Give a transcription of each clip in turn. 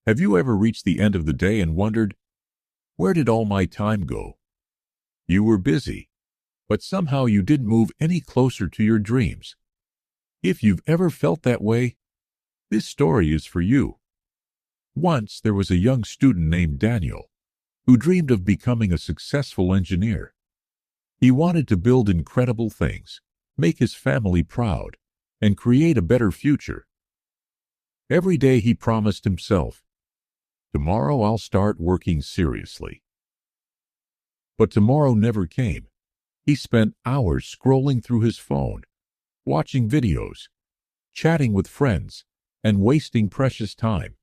Have you ever reached the end of the day and wondered, where did all my time go? You were busy, but somehow you didn't move any closer to your dreams. If you've ever felt that way, this story is for you. Once there was a young student named Daniel who dreamed of becoming a successful engineer. He wanted to build incredible things, make his family proud, and create a better future. Every day he promised himself, "Tomorrow I'll start working seriously." But tomorrow never came. He spent hours scrolling through his phone, watching videos, chatting with friends, and wasting precious time.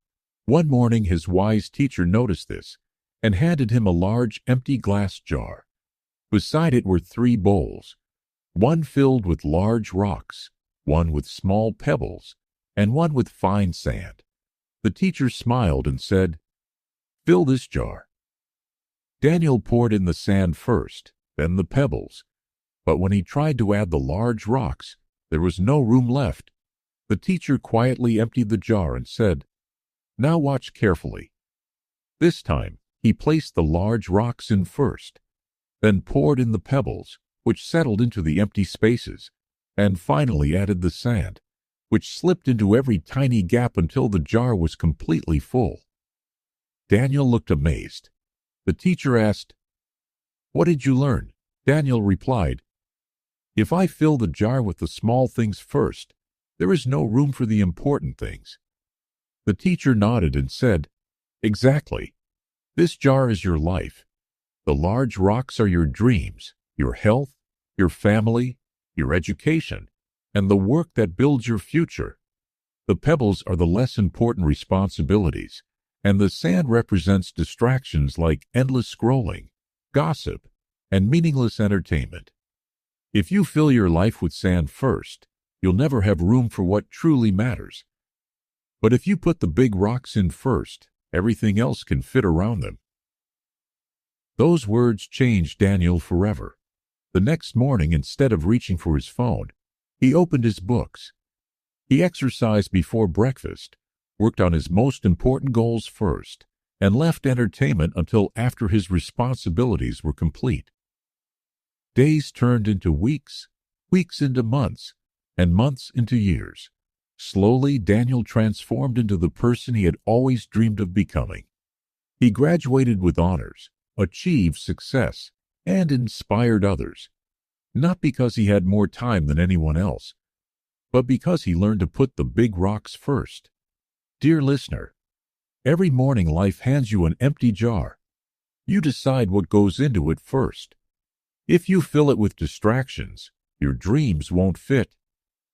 One morning his wise teacher noticed this and handed him a large empty glass jar. Beside it were 3 bowls, one filled with large rocks, one with small pebbles, and one with fine sand. The teacher smiled and said, "Fill this jar." Daniel poured in the sand first, then the pebbles. But when he tried to add the large rocks, there was no room left. The teacher quietly emptied the jar and said, "Now watch carefully." This time, he placed the large rocks in first, then poured in the pebbles, which settled into the empty spaces, and finally added the sand, which slipped into every tiny gap until the jar was completely full. Daniel looked amazed. The teacher asked, "What did you learn?" Daniel replied, "If I fill the jar with the small things first, there is no room for the important things." The teacher nodded and said, "Exactly. This jar is your life. The large rocks are your dreams, your health, your family, your education, and the work that builds your future. The pebbles are the less important responsibilities, and the sand represents distractions like endless scrolling, gossip, and meaningless entertainment. If you fill your life with sand first, you'll never have room for what truly matters. But if you put the big rocks in first, everything else can fit around them." Those words changed Daniel forever. The next morning, instead of reaching for his phone, he opened his books. He exercised before breakfast, worked on his most important goals first, and left entertainment until after his responsibilities were complete. Days turned into weeks, weeks into months, and months into years. Slowly, Daniel transformed into the person he had always dreamed of becoming. He graduated with honors, achieved success, and inspired others, not because he had more time than anyone else, but because he learned to put the big rocks first. Dear listener, every morning life hands you an empty jar. You decide what goes into it first. If you fill it with distractions, your dreams won't fit.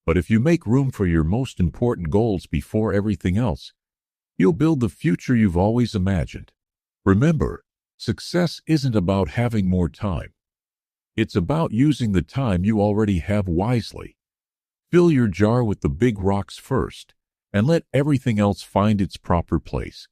But if you make room for your most important goals before everything else, you'll build the future you've always imagined. Remember, success isn't about having more time. It's about using the time you already have wisely. Fill your jar with the big rocks first, and let everything else find its proper place.